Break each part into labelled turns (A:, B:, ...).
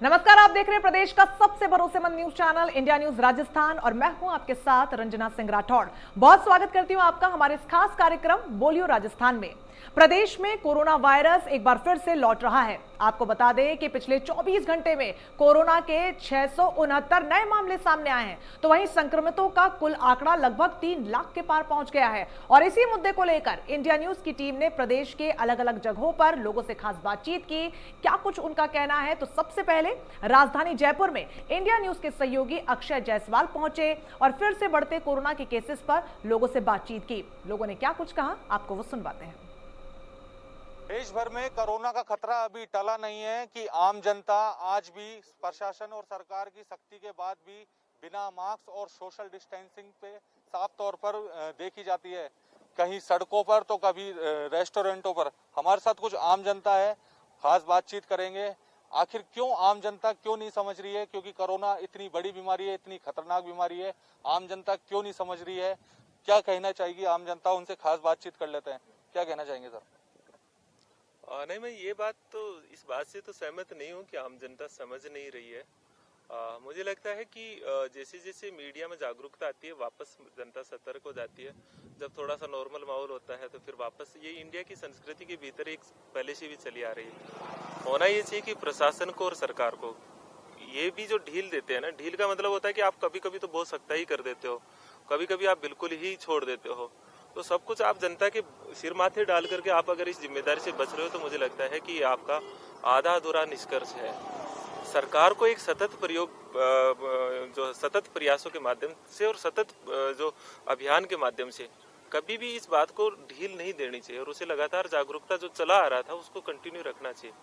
A: नमस्कार, आप देख रहे हैं प्रदेश का सबसे भरोसेमंद news channel India news Rajasthan और मैं हूं आपके साथ रंजना सिंह राठौड़। बहुत स्वागत करती हूं आपका हमारे इस खास कार्यक्रम बोलियो राजस्थान में। प्रदेश में कोरोना वायरस एक बार फिर से लौट रहा है। आपको बता दें कि पिछले 24 घंटे में कोरोना के 669 नए मामले सामने आए हैं, तो वहीं संक्रमितों का कुल आंकड़ा लगभग 3 लाख के पार पहुंच गया है। और इसी मुद्दे को लेकर इंडिया न्यूज की टीम ने प्रदेश के अलग अलग जगहों पर लोगों से खास बातचीत की। क्या कुछ उनका कहना है, तो सबसे पहले राजधानी जयपुर में इंडिया न्यूज के सहयोगी अक्षय जायसवाल पहुंचे और फिर से बढ़ते कोरोना के केसेस पर लोगों से बातचीत की। लोगों ने क्या कुछ कहा, आपको वो सुनवाते हैं।
B: देश भर में कोरोना का खतरा अभी टला नहीं है कि आम जनता आज भी प्रशासन और सरकार की सख्ती के बाद भी बिना मास्क और सोशल डिस्टेंसिंग पे साफ तौर पर देखी जाती है। कहीं सड़कों पर तो कभी रेस्टोरेंटों पर। हमारे साथ कुछ आम जनता है, खास बातचीत करेंगे। आखिर क्यों आम जनता क्यों नहीं समझ रही है, क्योंकि कोरोना इतनी बड़ी बीमारी है, इतनी खतरनाक बीमारी है, आम जनता क्यों नहीं समझ रही है, क्या कहना चाहेगी आम जनता, उनसे खास बातचीत कर लेते हैं। क्या कहना चाहेंगे सर?
C: नहीं, मैं ये बात तो इस बात से तो सहमत नहीं हूँ कि आम जनता समझ नहीं रही है। मुझे लगता है कि जैसे जैसे मीडिया में जागरूकता आती है वापस जनता सतर्क हो जाती है। जब थोड़ा सा नॉर्मल माहौल होता है तो फिर वापस ये इंडिया की संस्कृति के भीतर एक पहले से भी चली आ रही है। होना ये चाहिए कि प्रशासन को और सरकार को ये भी जो ढील देते हैं ना, ढील का मतलब होता है कि आप कभी कभी तो बहुत सख्ता ही कर देते हो, कभी कभी आप बिल्कुल ही छोड़ देते हो। तो सब कुछ आप जनता के सिर माथे डाल करके आप अगर इस जिम्मेदारी से बच रहे हो तो मुझे लगता है कि ये आपका आधा अधूरा निष्कर्ष है। सरकार को एक सतत जो सतत प्रयासों के माध्यम से और सतत जो अभियान के माध्यम से कभी भी इस बात को ढील नहीं देनी चाहिए और उसे लगातार जागरूकता जो चला आ रहा था उसको कंटिन्यू रखना चाहिए।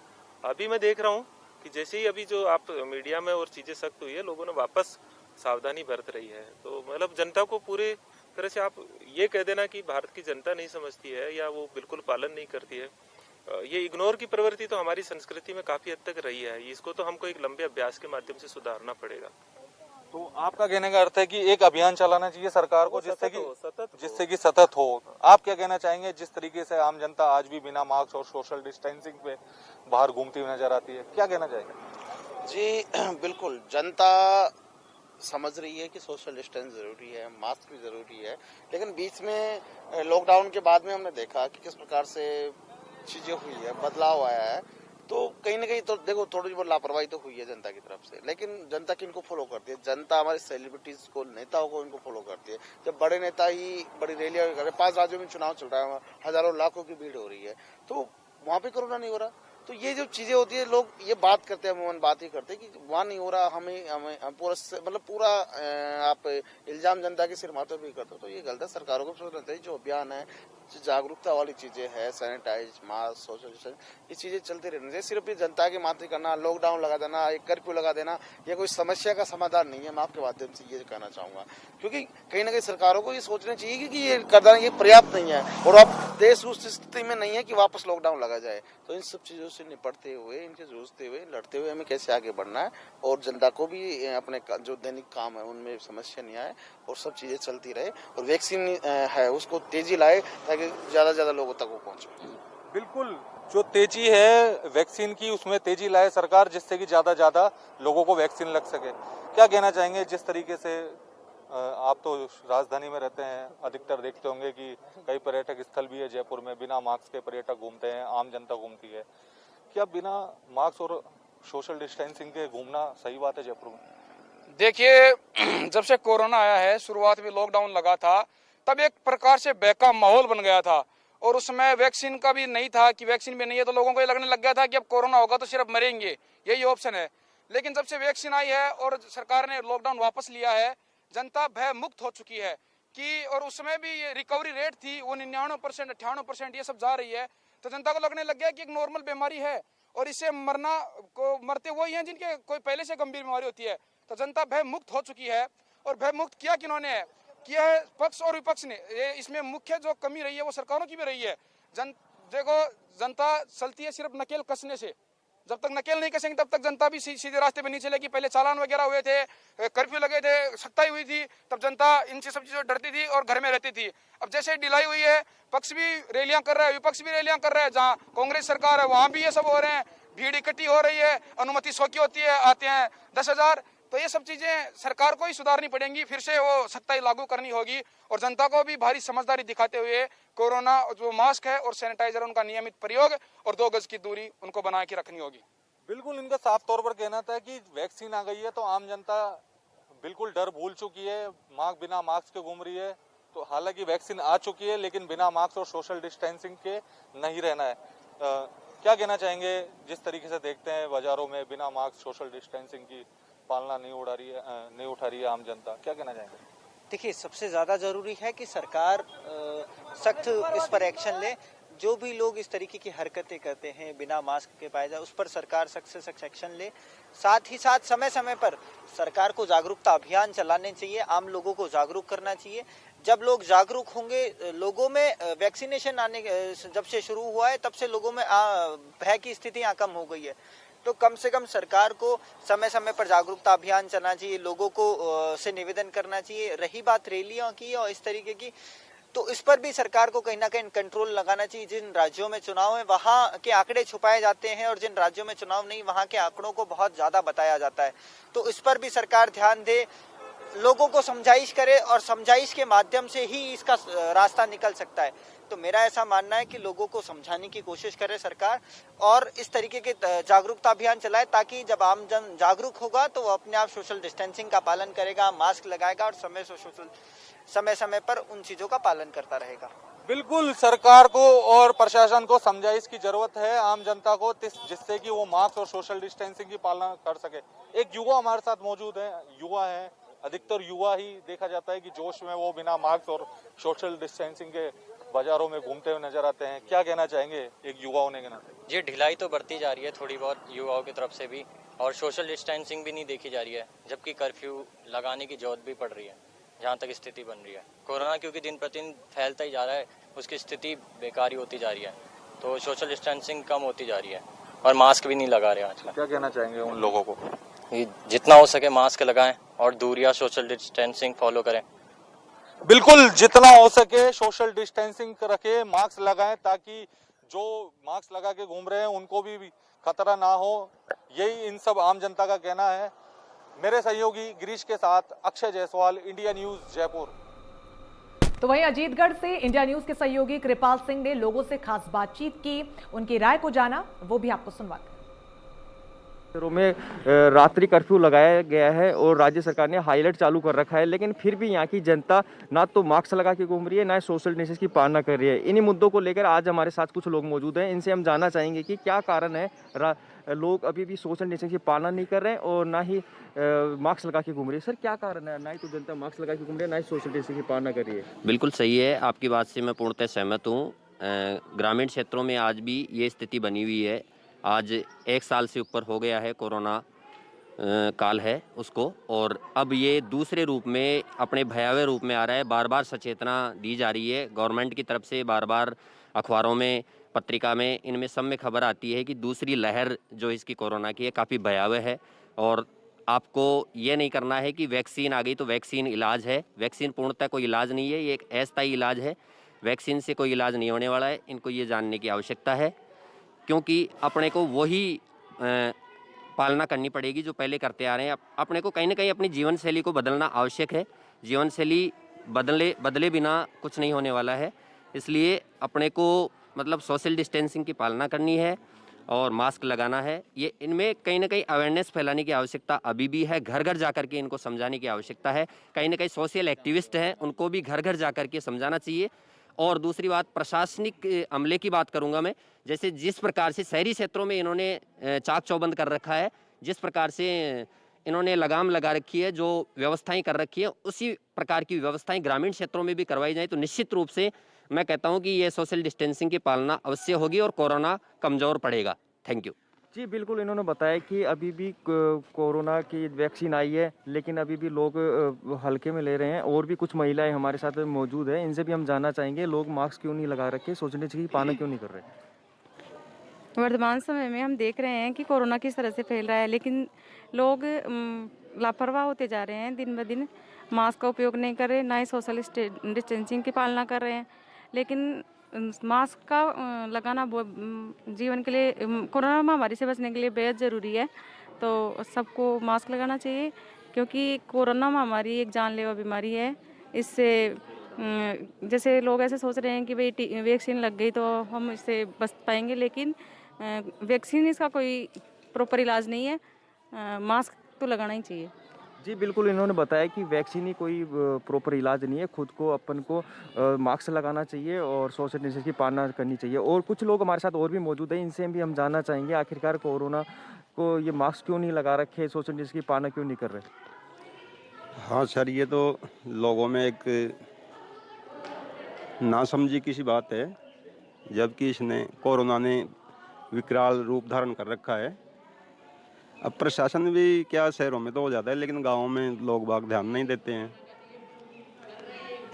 C: अभी मैं देख रहा हूँ कि जैसे ही अभी जो आप मीडिया में और चीजें सख्त हुई है, लोगों ने वापस सावधानी बरत रही है। तो मतलब जनता को पूरे तरह से आप ये कह देना कि भारत की जनता नहीं समझती है या वो बिल्कुल पालन नहीं करती है, ये इग्नोर की प्रवृत्ति तो हमारी संस्कृति में काफी हद तक रही है। इसको तो हमको एक लंबे अभ्यास के माध्यम से सुधारना पड़ेगा।
B: तो आपका कहने का अर्थ है कि एक अभियान चलाना चाहिए सरकार को जिससे कि सतत हो। आप क्या कहना चाहेंगे, जिस तरीके से आम जनता आज भी बिना मास्क और सोशल डिस्टेंसिंग पे बाहर घूमती हुई नजर आती है, क्या कहना चाहेंगे?
D: जी बिल्कुल, जनता समझ रही है कि सोशल डिस्टेंस जरूरी है, मास्क भी जरूरी है, लेकिन बीच में लॉकडाउन के बाद में हमने देखा कि किस प्रकार से चीजें हुई है, बदलाव आया है। तो कहीं ना कहीं तो देखो थोड़ी बहुत लापरवाही तो हुई है जनता की तरफ से, लेकिन जनता किनको फॉलो करती है? जनता हमारे सेलिब्रिटीज को, नेताओं को इनको फॉलो करती है। जब बड़े नेता ही बड़ी रैलियां कर रहे, 5 राज्यों में चुनाव चल रहा है, हजारों लाखों की भीड़ हो रही है, तो वहां पे कोरोना नहीं हो रहा। तो ये जो चीजें होती है, लोग ये बात करते हैं, अमूमन बात ही करते हैं कि वहां नहीं हो रहा, हमें पूरा मतलब पूरा आप इल्जाम जनता के सिर माथे भी करते हो, तो ये गलत है। सरकारों को सोचना चाहिए जो अभियान है, जो जागरूकता वाली चीजें है, सैनिटाइज, मास्क, सोशल डिस्टेंस, ये चीजें चलती रहनी चाहिए। सिर्फ ये जनता के माथे करना, लॉकडाउन लगा देना, एक कर्फ्यू लगा देना, ये कोई समस्या का समाधान नहीं है। मैं आपके माध्यम से ये कहना चाहूंगा, क्योंकि कहीं ना कहीं सरकारों को ये सोचना चाहिए कि ये करना ये पर्याप्त नहीं है और अब देश उस स्थिति में नहीं है कि वापस लॉकडाउन लगा जाए। तो इन सब चीजों से निपटते हुए, इनसे जूझते हुए, लड़ते हुए हमें कैसे आगे बढ़ना है और जनता को भी अपने जो दैनिक काम है उनमें समस्या नहीं आए और सब चीजें चलती रहे और वैक्सीन है उसको तेजी लाए ताकि ज्यादा से ज्यादा लोगों तक वो पहुंचे।
B: बिल्कुल, जो तेजी है वैक्सीन की उसमें तेजी लाए सरकार, जिससे कि ज्यादा लोगों को वैक्सीन लग सके। क्या कहना चाहेंगे, जिस तरीके से आप तो राजधानी में रहते हैं, अधिकतर देखते होंगे कि कई पर्यटक स्थल भी है जयपुर में, बिना मास्क के पर्यटक घूमते हैं, आम जनता घूमती है। क्या बिना मास्क और सोशल डिस्टेंसिंग के घूमना सही बात है जयपुर में?
E: देखिए, जब से कोरोना आया है, शुरुआत में लॉकडाउन लगा था, तब एक प्रकार से बेका माहौल बन गया था और उसमें वैक्सीन का भी नहीं था कि वैक्सीन भी नहीं है, तो लोगों को ये लगने लग गया था कि अब कोरोना होगा तो सिर्फ मरेंगे, यही ऑप्शन है। लेकिन जब से वैक्सीन आई है और सरकार ने लॉकडाउन वापस लिया है, जनता भय मुक्त हो चुकी है कि और उसमें भी ये रिकवरी रेट थी वो 99%, 98% ये सब जा रही है। तो जनता को लगने लग गया कि एक नॉर्मल बीमारी है और इससे मरते वही हैं जिनके कोई पहले से गंभीर बीमारी होती है। तो जनता भय मुक्त हो चुकी है और भय मुक्त किया किन्होंने है? किया है पक्ष और विपक्ष ने। ये इसमें मुख्य जो कमी रही है वो सरकारों की भी रही है। देखो, जनता चलती है सिर्फ नकेल कसने से। जब तक नकेल नहीं कसेंगे तब तक जनता भी सीधे रास्ते पे नहीं चलेगी। पहले चालान वगैरह हुए थे, कर्फ्यू लगे थे, सख्ताई हुई थी, तब जनता इनसे सब चीजों डरती थी और घर में रहती थी। अब जैसे ढिलाई हुई है, पक्ष भी रैलियां कर रहा है, विपक्ष भी रैलियां कर रहा है। जहां कांग्रेस सरकार है वहां भी ये सब हो रहे हैं। भीड़ इकट्ठी हो रही है, अनुमति 100 की होती है, आते हैं 10,000। तो ये सब चीजें सरकार को ही सुधारनी पड़ेंगी, फिर से वो सख्ताई लागू करनी होगी और जनता को भी भारी समझदारी दिखाते हुए कोरोना जो मास्क है और सैनिटाइजर उनका नियमित प्रयोग और 2 गज की दूरी उनको बना के रखनी होगी।
B: बिल्कुल, इनका साफ तौर पर कहना था कि वैक्सीन आ गई है तो आम जनता बिल्कुल डर भूल चुकी है, बिना मास्क के घूम रही है। तो हालांकि वैक्सीन आ चुकी है लेकिन बिना मास्क और सोशल डिस्टेंसिंग के नहीं रहना है। क्या कहना चाहेंगे, जिस तरीके से देखते हैं बाजारों में बिना मास्क सोशल डिस्टेंसिंग की पालना नहीं उठा रही है आम जनता, क्या कहना चाहेंगे?
F: देखिए, सबसे ज़्यादा ज़रूरी है कि सरकार सख्त इस पर एक्शन ले। जो भी लोग इस तरीके की हरकतें करते हैं बिना मास्क के पाए जाए, उस पर सरकार सख्त से सख्त एक्शन ले। साथ ही साथ समय समय पर सरकार को जागरूकता अभियान चलाने चाहिए, आम लोगों को जागरूक करना चाहिए। जब लोग जागरूक होंगे, लोगों में वैक्सीनेशन आने जब से शुरू हुआ है तब से लोगों में भय की स्थितियाँ कम हो गई है। तो कम से कम सरकार को समय समय पर जागरूकता अभियान चलाना चाहिए, लोगों को से निवेदन करना चाहिए। रही बात रैलियों की और इस तरीके की, तो इस पर भी सरकार को कहीं ना कहीं कंट्रोल लगाना चाहिए। जिन राज्यों में चुनाव है वहाँ के आंकड़े छुपाए जाते हैं और जिन राज्यों में चुनाव नहीं वहाँ के आंकड़ों को बहुत ज्यादा बताया जाता है। तो इस पर भी सरकार ध्यान दे, लोगों को समझाइश करे और समझाइश के माध्यम से ही इसका रास्ता निकल सकता है। तो मेरा ऐसा मानना है कि लोगों को समझाने की कोशिश करे सरकार और इस तरीके के जागरूकता अभियान चलाए, ताकि जब आम जन जागरूक होगा तो वो अपने आप सोशल डिस्टेंसिंग का पालन करेगा, मास्क लगाएगा और समय समय पर उन चीजों का पालन करता रहेगा।
B: बिल्कुल, सरकार को और प्रशासन को समझाइश की जरूरत है आम जनता को, जिससे कि वो मास्क और सोशल डिस्टेंसिंग की पालना कर सके। एक युवा हमारे साथ मौजूद है, युवा है, अधिकतर युवा ही देखा जाता है कि जोश में वो बिना मास्क और सोशल डिस्टेंसिंग के बाजारों में घूमते हुए नजर आते हैं। क्या कहना चाहेंगे एक युवा होने के नाते?
G: जी, ढिलाई तो बढ़ती जा रही है थोड़ी बहुत युवाओं की तरफ से भी, और सोशल डिस्टेंसिंग भी नहीं देखी जा रही है, जबकि कर्फ्यू लगाने की जरूरत भी पड़ रही है जहाँ तक स्थिति बन रही है। कोरोना क्योंकि दिन प्रतिदिन फैलता ही जा रहा है, उसकी स्थिति बेकारी होती जा रही है, तो सोशल डिस्टेंसिंग कम होती जा रही है और मास्क भी नहीं लगा रहे आजकल।
B: क्या कहना चाहेंगे उन लोगों को?
G: जितना हो सके मास्क लगाएं और दूरियां सोशल डिस्टेंसिंग फॉलो करें।
B: बिल्कुल, जितना हो सके सोशल डिस्टेंसिंग रखे, मास्क लगाएं, ताकि जो मास्क लगा के घूम रहे हैं उनको भी खतरा ना हो। यही इन सब आम जनता का कहना है। मेरे सहयोगी गिरीश के साथ अक्षय जायसवाल, इंडिया न्यूज, जयपुर।
A: तो वहीं अजीतगढ़ से इंडिया न्यूज के सहयोगी कृपाल सिंह ने लोगों से खास बातचीत की, उनकी राय को जाना, वो भी आपको सुनवाते हैं।
H: शहरों में रात्रि कर्फ्यू लगाया गया है और राज्य सरकार ने हाई अलर्ट चालू कर रखा है, लेकिन फिर भी यहाँ की जनता ना तो मास्क लगा के घूम रही है, ना ही सोशल डिस्टेंस की पालना कर रही है। इन्हीं मुद्दों को लेकर आज हमारे साथ कुछ लोग मौजूद हैं, इनसे हम जानना चाहेंगे कि क्या कारण है लोग अभी भी सोशल डिस्टेंस की पालना नहीं कर रहे हैं और ना ही मास्क लगा के घूम रही है। सर, क्या कारण है? ना ही तो जनता मास्क लगा के घूम रही है, ना ही सोशल डिस्टेंस की पालना कर रही है।
I: बिल्कुल सही है, आपकी बात से मैं पूर्णतः सहमत हूँ। ग्रामीण क्षेत्रों में आज भी ये स्थिति बनी हुई है। आज 1 साल से ऊपर हो गया है, कोरोना काल है उसको, और अब ये दूसरे रूप में, अपने भयावह रूप में आ रहा है। बार बार सचेतना दी जा रही है गवर्नमेंट की तरफ से, बार बार अखबारों में, पत्रिका में, इनमें सब में खबर आती है कि दूसरी लहर जो इसकी कोरोना की है काफ़ी भयावह है। और आपको ये नहीं करना है कि वैक्सीन आ गई तो वैक्सीन इलाज है। वैक्सीन पूर्णतः कोई इलाज नहीं है, ये एक अस्थायी इलाज है। वैक्सीन से कोई इलाज नहीं होने वाला है, इनको ये जानने की आवश्यकता है, क्योंकि अपने को वही पालना करनी पड़ेगी जो पहले करते आ रहे हैं। अपने को कहीं ना कहीं अपनी जीवन शैली को बदलना आवश्यक है। जीवन शैली बदले बिना कुछ नहीं होने वाला है। इसलिए अपने को मतलब सोशल डिस्टेंसिंग की पालना करनी है और मास्क लगाना है। ये इनमें कहीं ना कहीं अवेयरनेस फैलाने की आवश्यकता अभी भी है, घर घर जा कर के इनको समझाने की आवश्यकता है। कहीं ना कहीं सोशल एक्टिविस्ट हैं, उनको भी घर घर जा कर के समझाना चाहिए। और दूसरी बात, प्रशासनिक अमले की बात करूंगा मैं। जैसे जिस प्रकार से शहरी क्षेत्रों में इन्होंने चाक चौबंद कर रखा है, जिस प्रकार से इन्होंने लगाम लगा रखी है, जो व्यवस्थाएं कर रखी है, उसी प्रकार की व्यवस्थाएं ग्रामीण क्षेत्रों में भी करवाई जाए तो निश्चित रूप से मैं कहता हूं कि ये सोशल डिस्टेंसिंग की पालना अवश्य होगी और कोरोना कमजोर पड़ेगा। Thank you.
H: जी बिल्कुल, इन्होंने बताया कि अभी भी कोरोना की वैक्सीन आई है, लेकिन अभी भी लोग हल्के में ले रहे हैं। और भी कुछ महिलाएं हमारे साथ मौजूद हैं, इनसे भी हम जानना चाहेंगे लोग मास्क क्यों नहीं लगा रखे, सोशल डिस्टेंसिंग की पालना क्यों नहीं कर रहे।
J: वर्तमान समय में हम देख रहे हैं कि कोरोना किस तरह से फैल रहा है, लेकिन लोग लापरवाह होते जा रहे हैं। दिन ब दिन मास्क का उपयोग नहीं कर रहे, ना ही सोशल डिस्टेंसिंग की पालना कर रहे हैं। लेकिन मास्क का लगाना जीवन के लिए, कोरोना महामारी से बचने के लिए बेहद ज़रूरी है। तो सबको मास्क लगाना चाहिए, क्योंकि कोरोना महामारी एक जानलेवा बीमारी है। इससे जैसे लोग ऐसे सोच रहे हैं कि भाई वैक्सीन लग गई तो हम इससे बच पाएंगे, लेकिन वैक्सीन इसका कोई प्रॉपर इलाज नहीं है। मास्क तो लगाना ही चाहिए।
H: जी बिल्कुल, इन्होंने बताया कि वैक्सीन ही कोई प्रॉपर इलाज नहीं है। खुद को अपन को मास्क लगाना चाहिए और सोशल डिस्टेंस की पालना करनी चाहिए। और कुछ लोग हमारे साथ और भी मौजूद हैं, इनसे भी हम जानना चाहेंगे आखिरकार कोरोना को ये मास्क क्यों नहीं लगा रखे, सोशल डिस्टेंस की पालना क्यों नहीं कर रहे।
K: हाँ सर, ये तो लोगों में एक नासमझी की सी बात है, जबकि इसने कोरोना ने विकराल रूप धारण कर रखा है। अब प्रशासन भी क्या, शहरों में तो हो जाता है, लेकिन गांवों में लोग बाग ध्यान नहीं देते हैं,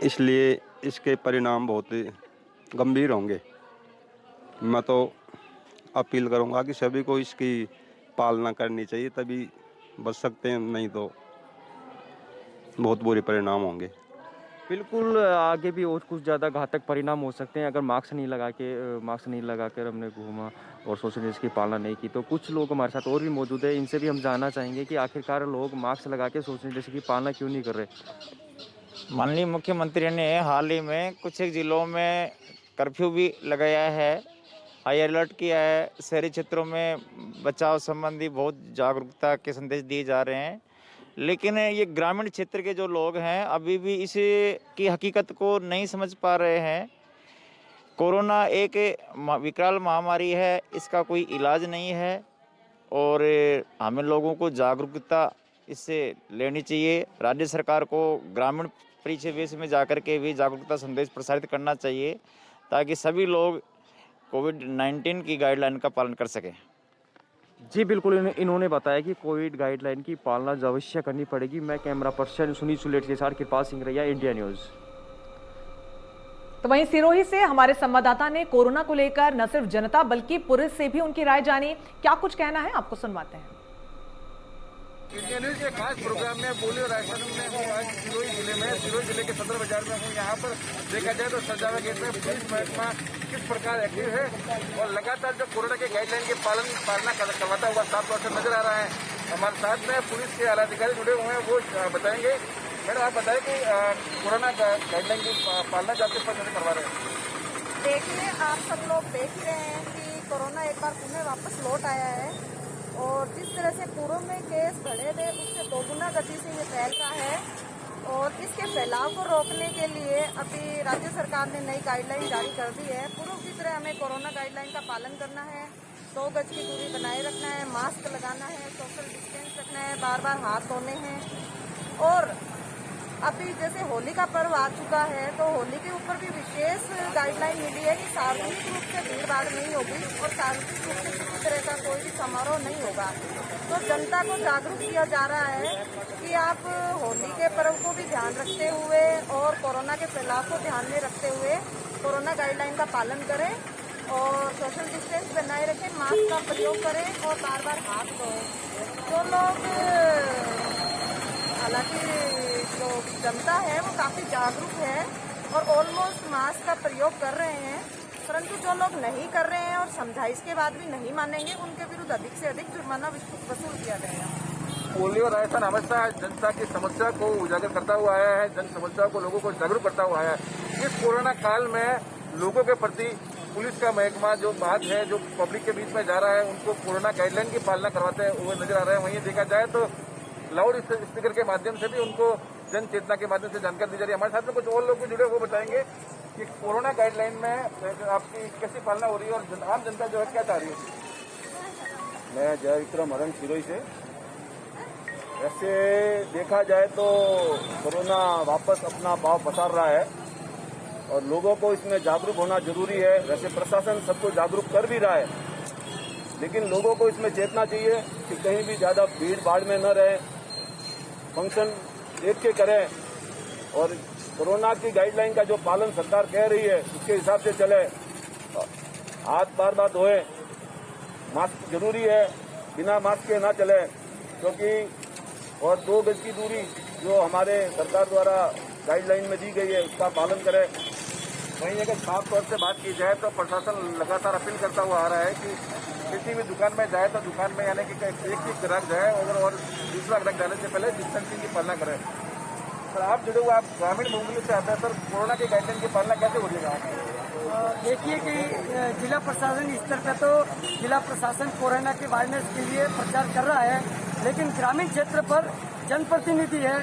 K: इसलिए इसके परिणाम बहुत गंभीर होंगे। मैं तो अपील करूंगा कि सभी को इसकी पालना करनी चाहिए, तभी बच सकते हैं, नहीं तो बहुत बुरे परिणाम होंगे।
H: बिल्कुल, आगे भी और कुछ ज़्यादा घातक परिणाम हो सकते हैं अगर मास्क नहीं लगा कर हमने घूमा और सोशल डिस्टेंस की पालना नहीं की। तो कुछ लोग हमारे साथ और भी मौजूद है, इनसे भी हम जानना चाहेंगे कि आखिरकार लोग मास्क लगा के सोशल डिस्टेंस की पालना क्यों नहीं कर रहे।
L: माननीय मुख्यमंत्री ने हाल ही में कुछ एक जिलों में कर्फ्यू भी लगाया है, हाई अलर्ट किया है। शहरी क्षेत्रों में बचाव संबंधी बहुत जागरूकता के संदेश दिए जा रहे हैं, लेकिन ये ग्रामीण क्षेत्र के जो लोग हैं अभी भी इस की हकीकत को नहीं समझ पा रहे हैं। कोरोना एक विकराल महामारी है, इसका कोई इलाज नहीं है और हमें लोगों को जागरूकता इससे लेनी चाहिए। राज्य सरकार को ग्रामीण परिवेश में जाकर के भी जागरूकता संदेश प्रसारित करना चाहिए, ताकि सभी लोग कोविड-19 की गाइडलाइन का पालन कर सकें।
H: जी बिल्कुल, इन्होंने बताया कि कोविड गाइडलाइन की पालना अवश्य करनी पड़ेगी। मैं कैमरा पर्सन सुनील सुलेट के साथ कृपाल सिंह रैया, इंडिया न्यूज़।
A: तो वहीं सिरोही से हमारे संवाददाता ने कोरोना को लेकर न सिर्फ जनता बल्कि पुलिस से भी उनकी राय जानी। क्या कुछ कहना है, आपको सुनवाते हैं।
M: इंडिया न्यूज़ के खास प्रोग्राम में बोलियो राजस्थान में हूँ आज सिरोही जिले के सदर बाजार में हूँ। यहाँ पर देखा जाए तो सजावा गेट में पुलिस महकमा किस प्रकार एक्टिव है और लगातार जो कोरोना के गाइडलाइन के पालना करवाता हुआ साफ तौर से नजर आ रहा है। हमारे साथ में पुलिस के आला अधिकारी जुड़े हुए हैं, वो बताएंगे। मैडम आप बताएं कि कोरोना गाइडलाइन की पालना आप किस प्रकार से करवा रहे हैं।
N: देखिए, आप सब लोग देख ही रहे हैं कि कोरोना एक बार पुनः वापस लौट आया है और जिस तरह से पूर्व में केस बढ़े थे उससे दोगुना गति से ये फैल रहा है और इसके फैलाव को रोकने के लिए अभी राज्य सरकार ने नई गाइडलाइन जारी कर दी है। पूर्व की तरह हमें कोरोना गाइडलाइन का पालन करना है, 2 गज की दूरी बनाए रखना है, मास्क लगाना है, सोशल डिस्टेंस रखना है, बार बार हाथ धोने हैं। और अभी जैसे होली का पर्व आ चुका है तो होली के ऊपर भी विशेष गाइडलाइन मिली है कि सार्वजनिक रूप से भीड़ भाड़ नहीं होगी और सार्वजनिक रूप से किसी तरह का कोई भी समारोह नहीं होगा। तो जनता को जागरूक किया जा रहा है कि आप होली के पर्व को भी ध्यान रखते हुए और कोरोना के फैलाव को ध्यान में रखते हुए कोरोना गाइडलाइन का पालन करें और सोशल डिस्टेंस बनाए रखें, मास्क का प्रयोग करें और बार बार हाथ धोएं। जो लोग, हालांकि जो जनता है वो काफ़ी जागरूक है और ऑलमोस्ट मास्क का प्रयोग कर रहे हैं, परंतु जो लोग नहीं कर रहे हैं और समझाइश के बाद भी नहीं मानेंगे उनके विरुद्ध अधिक से अधिक जुर्माना वसूल किया जाएगा।
M: बोलियो राजस्थान हमेशा जनता की समस्या को उजागर करता हुआ आया है, जन समस्या को लोगों को जागरूक करता हुआ आया है। इस कोरोना काल में लोगों के प्रति पुलिस का महकमा जो बात है, जो पब्लिक के बीच में जा रहा है, उनको कोरोना गाइडलाइन की पालना करवाते हुए नजर आ रहे हैं। वहीं देखा जाए तो लाउड स्पीकर के माध्यम से भी उनको जन चेतना के माध्यम से जानकारी दी जा रही है। हमारे साथ में कुछ और लोग भी जुड़े, वो बताएंगे कि कोरोना गाइडलाइन में आपकी कैसी पालना हो रही है और आम जनता जो है क्या चाह रही है।
O: मैं जय विक्रम हरण सिरोही से। वैसे देखा जाए तो कोरोना वापस अपना पांव पसार रहा है और लोगों को इसमें जागरूक होना जरूरी है। वैसे प्रशासन सबको जागरूक कर भी रहा है, लेकिन लोगों को इसमें चेतना चाहिए कि कहीं भी ज़्यादा भीड़ भाड़ में न रहे, फंक्शन देख के करें और कोरोना की गाइडलाइन का जो पालन सरकार कह रही है उसके हिसाब से चले। हाथ बार बार धोए, मास्क जरूरी है, बिना मास्क के ना चले, क्योंकि और 2 गज की दूरी जो हमारे सरकार द्वारा गाइडलाइन में दी गई है उसका पालन करें।
M: वहीं अगर साफ तौर से बात की जाए तो प्रशासन लगातार अपील करता हुआ आ रहा है कि किसी भी दुकान में जाए तो दुकान में यानी कि एक ग्राहक जाए और दूसरा ग्राहक जाने से पहले डिस्टेंसिंग की पालना करें। सर आप जुड़े हुए, आप ग्रामीण मूवमेंट से आते हैं सर, कोरोना के गाइडलाइन की पालना कैसे हो रही है?
P: देखिए कि जिला प्रशासन स्तर पर तो जिला प्रशासन कोरोना के अवेयरनेस के लिए प्रचार कर रहा है, लेकिन ग्रामीण क्षेत्र पर जनप्रतिनिधि है,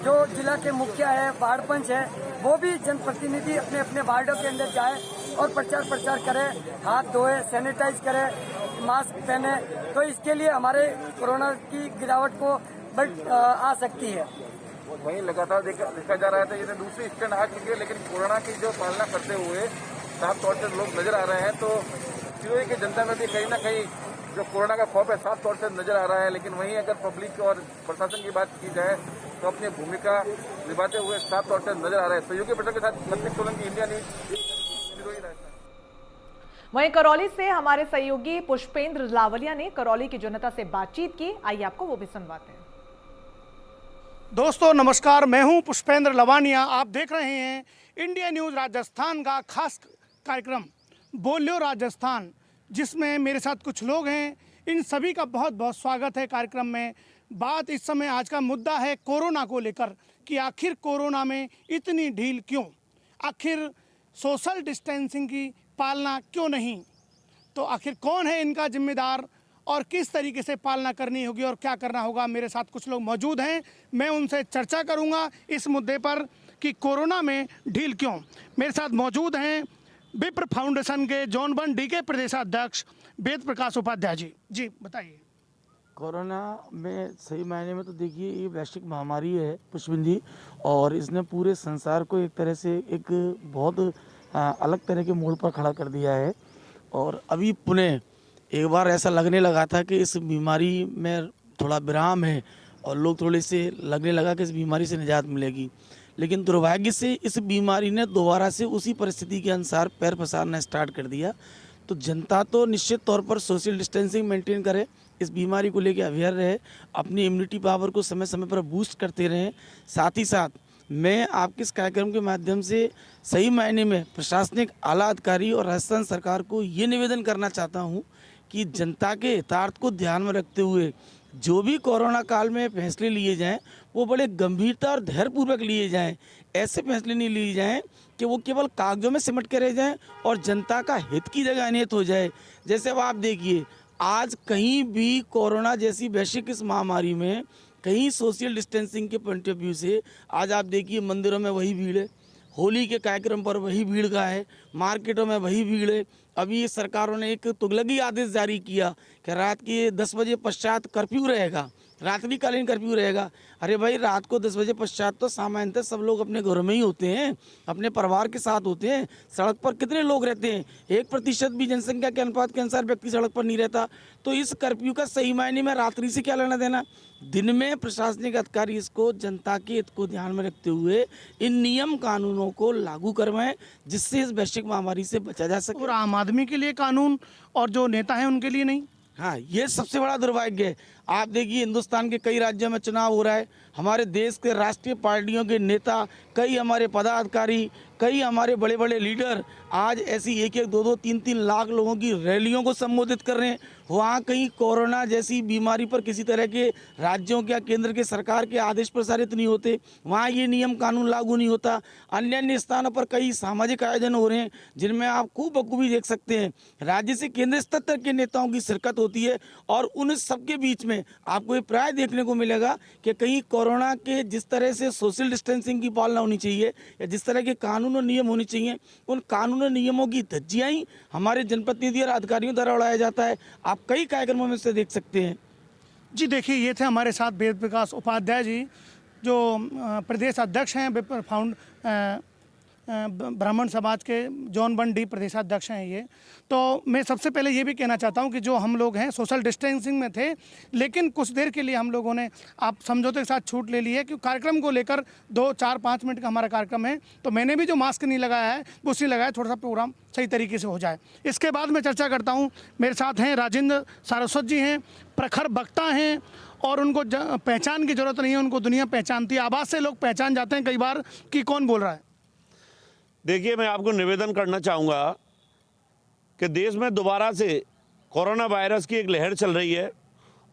P: जो जिला के मुखिया है, वार्ड पंच है, वो भी जनप्रतिनिधि अपने अपने वार्डों के अंदर जाए और प्रचार करे, हाथ धोए, सैनिटाइज करे, मास्क पहने, तो इसके लिए हमारे कोरोना की गिरावट को आ सकती है।
M: वहीं लगातार देखा जा रहा है तो ये दूसरी स्टैंड आ चुकी है, लेकिन कोरोना की जो पालना करते हुए साफ तौर से लोग नजर आ रहे हैं। तो सिरोही की जनता में भी कहीं ना कहीं जो कोरोना का खौफ है साफ तौर से नजर आ रहा है, लेकिन वहीं अगर पब्लिक और प्रशासन की बात की जाए तो अपनी भूमिका निभाते हुए साफ तौर से नजर आ रहे हैं। सहयोगी पटेल के साथ लतिफ सोलंकी, इंडिया न्यूज, सिरोही राजस्थान।
A: वहीं करौली से हमारे सहयोगी पुष्पेंद्र लावलिया ने करौली की जनता से बातचीत की, आइए आपको वो भी सुनवाते हैं।
Q: दोस्तों नमस्कार, मैं हूं पुष्पेंद्र लवानिया। आप देख रहे हैं इंडिया न्यूज़ राजस्थान का खास कार्यक्रम बोलियो राजस्थान, जिसमें मेरे साथ कुछ लोग हैं। इन सभी का बहुत बहुत स्वागत है कार्यक्रम में। बात इस समय आज का मुद्दा है कोरोना को लेकर कि आखिर कोरोना में इतनी ढील क्यों, आखिर सोशल डिस्टेंसिंग की पालना क्यों नहीं, तो आखिर कौन है इनका जिम्मेदार और किस तरीके से पालना करनी होगी और क्या करना होगा। मेरे साथ कुछ लोग मौजूद हैं, मैं उनसे चर्चा करूंगा इस मुद्दे पर कि कोरोना में ढील क्यों। मेरे साथ मौजूद हैं विप्र फाउंडेशन के जोन 1 डी के प्रदेशाध्यक्ष वेद प्रकाश उपाध्याय जी। जी बताइए।
R: कोरोना में सही मायने में तो देखिए ये वैश्विक महामारी है पुष्पिंदी, और इसने पूरे संसार को एक तरह से एक बहुत अलग तरह के मोड़ पर खड़ा कर दिया है। और अभी पुनः एक बार ऐसा लगने लगा था कि इस बीमारी में थोड़ा विराम है और लोग थोड़े से लगने लगा कि इस बीमारी से निजात मिलेगी, लेकिन दुर्भाग्य से इस बीमारी ने दोबारा से उसी परिस्थिति के अनुसार पैर पसारना स्टार्ट कर दिया। तो जनता तो निश्चित तौर पर सोशल डिस्टेंसिंग मेंटेन करे, इस बीमारी को लेकर अवेयर रहे, अपनी इम्यूनिटी पावर को समय समय पर बूस्ट करते रहें। साथ ही साथ मैं आपके इस कार्यक्रम के माध्यम से सही मायने में प्रशासनिक आला अधिकारी और राजस्थान सरकार को ये निवेदन करना चाहता हूँ कि जनता के हितार्थ को ध्यान में रखते हुए जो भी कोरोना काल में फैसले लिए जाएं वो बड़े गंभीरता और धैर्यपूर्वक लिए जाएं। ऐसे फैसले नहीं लिए जाएं कि वो केवल कागजों में सिमट के रह जाएं और जनता का हित की जगह अनियत हो जाए। जैसे अब आप देखिए, आज कहीं भी कोरोना जैसी वैश्विक इस महामारी में कहीं सोशल डिस्टेंसिंग के पॉइंट ऑफ व्यू से आज आप देखिए मंदिरों में वही भीड़ है, होली के कार्यक्रम पर वही भीड़ का है, मार्केटों में वही भीड़ है। अभी सरकारों ने एक तुगलकी आदेश जारी किया कि रात के 10 बजे पश्चात कर्फ्यू रहेगा, रात्रिकालीन कर्फ्यू रहेगा। अरे भाई, रात को 10 बजे पश्चात तो सामान्यतः सब लोग अपने घरों में ही होते हैं, अपने परिवार के साथ होते हैं। सड़क पर कितने लोग रहते हैं? 1% भी जनसंख्या के अनुपात के अनुसार व्यक्ति सड़क पर नहीं रहता। तो इस कर्फ्यू का सही मायने में रात्रि से क्या लेना देना। दिन में प्रशासनिक अधिकारी इसको जनता के हित को ध्यान में रखते हुए इन नियम कानूनों को लागू करवाएं, जिससे इस वैश्विक महामारी से बचा जा सके।
Q: और आम आदमी के लिए कानून और जो नेता हैं उनके लिए नहीं।
R: हाँ, ये सबसे बड़ा दुर्भाग्य है। आप देखिए, हिंदुस्तान के कई राज्यों में चुनाव हो रहा है, हमारे देश के राष्ट्रीय पार्टियों के नेता, कई हमारे पदाधिकारी, कई हमारे बड़े बड़े लीडर आज ऐसी 1-1, 2-2, 3-3 लाख लोगों की रैलियों को संबोधित कर रहे हैं। वहाँ कहीं कोरोना जैसी बीमारी पर किसी तरह के राज्यों या केंद्र के सरकार के आदेश प्रसारित नहीं होते, वहाँ ये नियम कानून लागू नहीं होता। अन्य अन्य स्थानों पर कई सामाजिक आयोजन हो रहे हैं जिनमें आप खूब बखूबी देख सकते हैं राज्य से केंद्र स्तर तक के नेताओं की शिरकत होती है। और उन सबके बीच में आपको ये प्राय देखने को मिलेगा कि कहीं कोरोना के जिस तरह से सोशल डिस्टेंसिंग की पालना होनी चाहिए या जिस तरह के कानून और नियम होने चाहिए, उन कानून और नियमों की धज्जियां ही हमारे जनप्रतिनिधि और अधिकारियों द्वारा उड़ाया जाता है। आप कई कार्यक्रमों में से देख सकते हैं।
Q: जी देखिए, ये थे हमारे साथ वेद प्रकाश उपाध्याय जी, जो प्रदेश अध्यक्ष हैं ब्राह्मण समाज के जोन 1 डी प्रदेशाध्यक्ष हैं ये। तो मैं सबसे पहले ये भी कहना चाहता हूँ कि जो हम लोग हैं सोशल डिस्टेंसिंग में थे, लेकिन कुछ देर के लिए हम लोगों ने आप समझौते के साथ छूट ले ली है कि कार्यक्रम को लेकर 2-4-5 मिनट का हमारा कार्यक्रम है, तो मैंने भी जो मास्क नहीं लगाया है वो उसने लगाया, थोड़ा सा प्रोग्राम सही तरीके से हो जाए। इसके बाद मैं चर्चा करता हूँ। मेरे साथ हैं राजेंद्र सारस्वत जी, हैं प्रखर वक्ता हैं और उनको पहचान की ज़रूरत नहीं है, उनको दुनिया पहचानती है। आवाज़ से लोग पहचान जाते हैं कई बार कि कौन बोल रहा है।
S: देखिए, मैं आपको निवेदन करना चाहूँगा कि देश में दोबारा से कोरोना वायरस की एक लहर चल रही है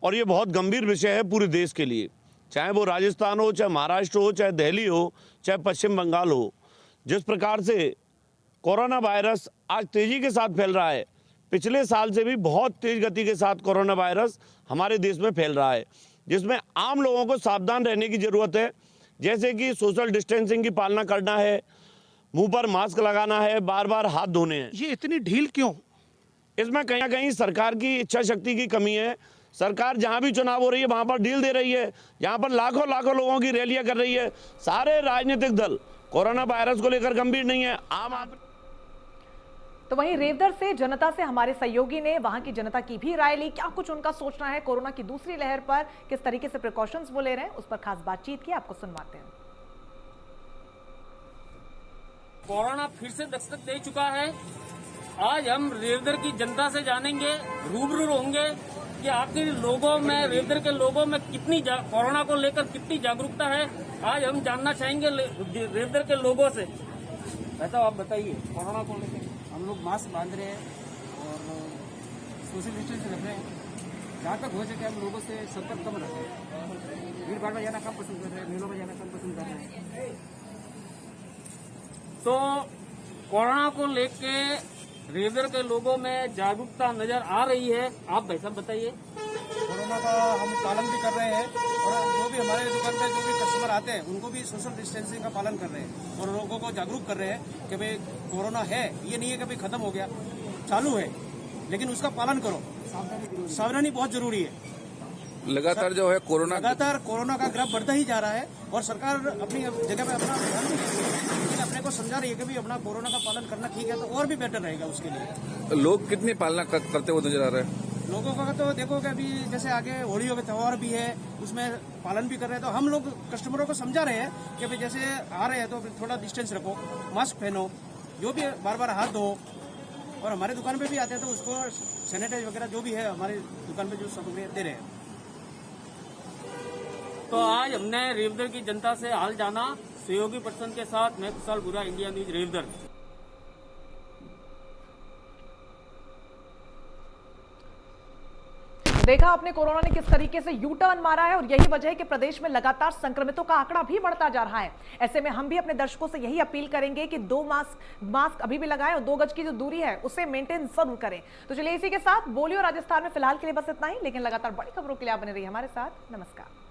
S: और ये बहुत गंभीर विषय है पूरे देश के लिए, चाहे वो राजस्थान हो, चाहे महाराष्ट्र हो, चाहे दिल्ली हो, चाहे पश्चिम बंगाल हो। जिस प्रकार से कोरोना वायरस आज तेज़ी के साथ फैल रहा है, पिछले साल से भी बहुत तेज़ गति के साथ कोरोना वायरस हमारे देश में फैल रहा है, जिसमें आम लोगों को सावधान रहने की ज़रूरत है। जैसे कि सोशल डिस्टेंसिंग की पालना करना है, मुंह पर मास्क लगाना है, बार बार हाथ धोने हैं।
Q: ये इतनी ढील क्यों?
S: इसमें कहीं ना कहीं सरकार की इच्छा शक्ति की कमी है। सरकार जहां भी चुनाव हो रही है वहां पर ढील दे रही है, यहाँ पर लाखों लाखों लोगों की रैलियां कर रही है। सारे राजनीतिक दल कोरोना वायरस को लेकर गंभीर नहीं है। आम आदमी
A: तो वहीं रेवदर से जनता से हमारे सहयोगी ने वहां की जनता की भी राय ली। क्या कुछ उनका सोचना है कोरोना की दूसरी लहर पर, किस तरीके से प्रिकॉशंस वो ले रहे हैं, उस पर खास बातचीत की, आपको सुनवाते हैं।
T: कोरोना फिर से दस्तक दे चुका है। आज हम रेवदर की जनता से जानेंगे, रूबरू होंगे कि आखिर लोगों में, रेवदर के लोगों में कितनी कोरोना को लेकर कितनी जागरूकता है। आज हम जानना चाहेंगे रेवदर के लोगों से।
U: ऐसा आप बताइए, कोरोना को लेकर हम लोग मास्क बांध रहे हैं और सोशल डिस्टेंस रख रहे हैं। जहाँ तक हो सके हम लोगों से संपर्क कम रख रहे हैं। भीड़ भाड़ में जाना कम पसंद कर रहे हैं, मेलों में जाना कम पसंद कर रहे हैं।
T: तो कोरोना को लेके रेवदर के लोगों में जागरूकता नजर आ रही है। आप भाई साहब बताइए।
U: कोरोना का हम पालन भी कर रहे हैं और जो भी हमारे दुकान पे जो भी कस्टमर आते हैं उनको भी सोशल डिस्टेंसिंग का पालन कर रहे हैं और लोगों को जागरूक कर रहे हैं कि भाई कोरोना है, ये नहीं है कि भाई खत्म हो गया, चालू है, लेकिन उसका पालन करो। सावधानी बहुत जरूरी है।
M: लगातार जो है
U: कोरोना का ग्राफ बढ़ता ही जा रहा है और सरकार अपनी जगह पे अपना ध्यान भी दे रही है, लेकिन अपने को समझा रही है कि भी अपना कोरोना का पालन करना ठीक है, तो और भी बेटर रहेगा उसके लिए।
M: लोग कितनी पालना करते हुए नजर आ रहे हैं?
U: लोगों का तो देखो कि अभी जैसे आगे होलियों के त्यौहार भी है, उसमें पालन भी कर रहे हैं, तो हम लोग कस्टमरों को समझा रहे हैं कि भाई जैसे आ रहे हैं तो थोड़ा डिस्टेंस रखो, मास्क पहनो, जो भी बार बार हाथ धो। और हमारे दुकान पे भी आते हैं तो उसको सैनिटाइज वगैरह जो भी है हमारे दुकान पे जो सामग्री दे रहे हैं।
T: तो आज हमने रेवदर की जनता से हाल जाना। सहयोगी पर्सन के साथ मैं कुशाल बुरा, इंडिया न्यूज रेवदर।
A: देखा आपने कोरोना ने किस तरीके से यू टर्न मारा है और यही वजह है कि प्रदेश में लगातार संक्रमितों का आंकड़ा भी बढ़ता जा रहा है। ऐसे में हम भी अपने दर्शकों से यही अपील करेंगे कि 2 मास्क अभी भी लगाएं और 2 गज की जो दूरी है उसे मेंटेन जरूर करें। तो चलिए इसी के साथ बोलियो राजस्थान में फिलहाल के लिए बस इतना ही, लेकिन लगातार बड़ी खबरों के लिए आप बने रहिए हमारे साथ। नमस्कार।